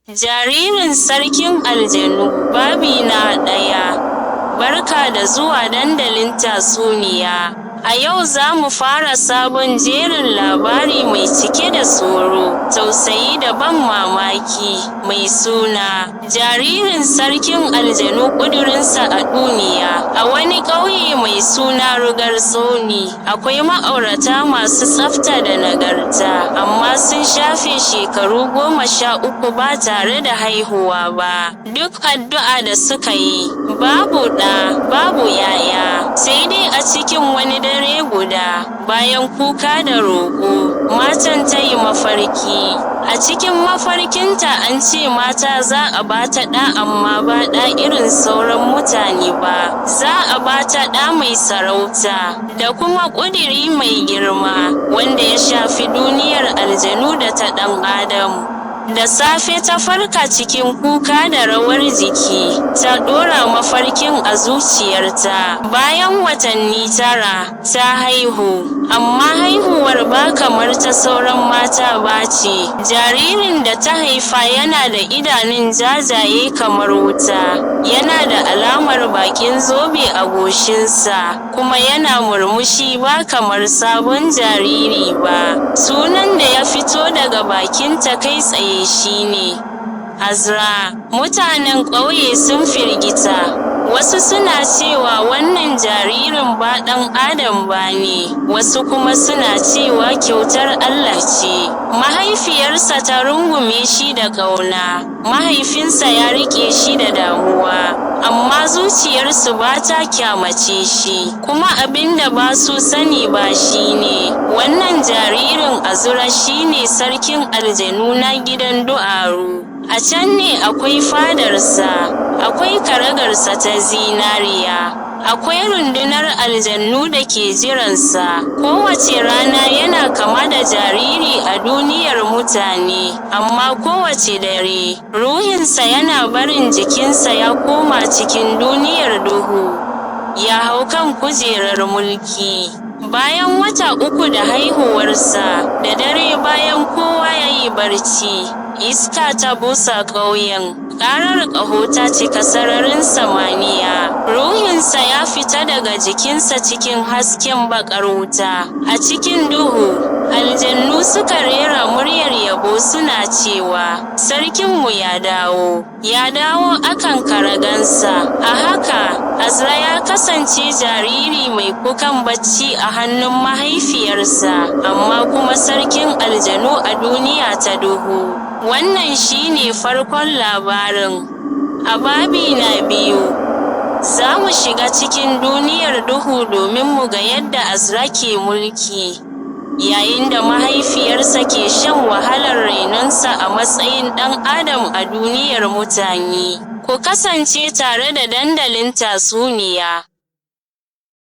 Jaririn Sarkin Aljanu, babi na 1. Barka da zuwa dandalin tatsuniya. A yau za mu fara sabon jerin labari mai cike da tsoro, tausayi da ban mamaki, mai suna Jaririn Sarkin Aljanu ƙudurinsa a duniya. A wani ƙauye mai suna Rugar Tsauni, akwai ma'aurata masu tsafta da nagarta, amma sun shafe shekaru 13 ba tare da haihuwa ba. Duk addu'a da suka yi, babu ɗa, babu ‘ya'ya, sai dai a cikin wani dare guda, bayan kuka da roƙo, matan ta yi mafarki. A cikin mafarkinta an ce mata za a bata ɗa amma ba ɗa irin sauran mutane ba, za a bata ɗa mai sarauta, da kuma ƙudiri mai girma, wanda ya shafi duniyar aljanu da ta ɗan adam. Da safe ta farka cikin kuka da rawar jiki, ta ɗora mafarkin a zuciyarta. Bayan watanni 9, ta haihu, amma haihuwar ba kamar ta sauran mata ba ce. Jaririn da ta haifa yana da idanun jajaye kamar wuta, yana da alamar baƙin zobe a goshinsa, kuma yana murmushi ba kamar sabon jariri ba. Sunan da ya fito daga bakinta kai tsaye shine Azra. Mutanen ƙauye sun firgita. Wasu suna cewa wannan jaririn ba ɗan adam ba ne, wasu kuma suna cewa kyautar Allah ce. Mahaifiyarsa ta rungume shi da ƙauna, mahaifinsa ya riƙe shi da damuwa, amma zuciyarsu ba ta kyamace shi. Kuma abinda ba su sani ba shine, wannan jaririn Azura shine sarkin aljanu na gidan Du'aru. A can ne akwai fadarsa, akwai karagarsa ta zinariya, akwai rundunar aljannu da ke jiransa. Kowace rana yana kama da jariri a duniyar mutane, amma kowace dare, ruhinsa yana barin jikinsa ya koma cikin duniyar duhu, ya hau kan kujerar mulki. Bayan wata 3 da haihuwarsa, da dare bayan kowa ya yi barci, iska ta busa ƙauyen, ƙarar ƙaho ta cika sararin samaniya. Ruhinsa ya fita daga jikinsa cikin hasken baƙar wuta. A cikin duhu, aljannu suka rera muryar yabo suna cewa, Sarkinmu ya dawo akan karagansa. A haka, Azra ya kasance jariri mai kukan bacci a hannun mahaifiyarsa, amma kuma sarkin aljanu a duniya ta duhu. Wannan shine farkon labarin. A babi na 2, za mu shiga cikin duniyar duhu domin mu ga yadda Azra ke mulki, yayin da mahaifiyarsa ke shan wahalar rainonsa a matsayin ɗan adam a duniyar mutane. Ku kasance tare da dandalin tatsuniya.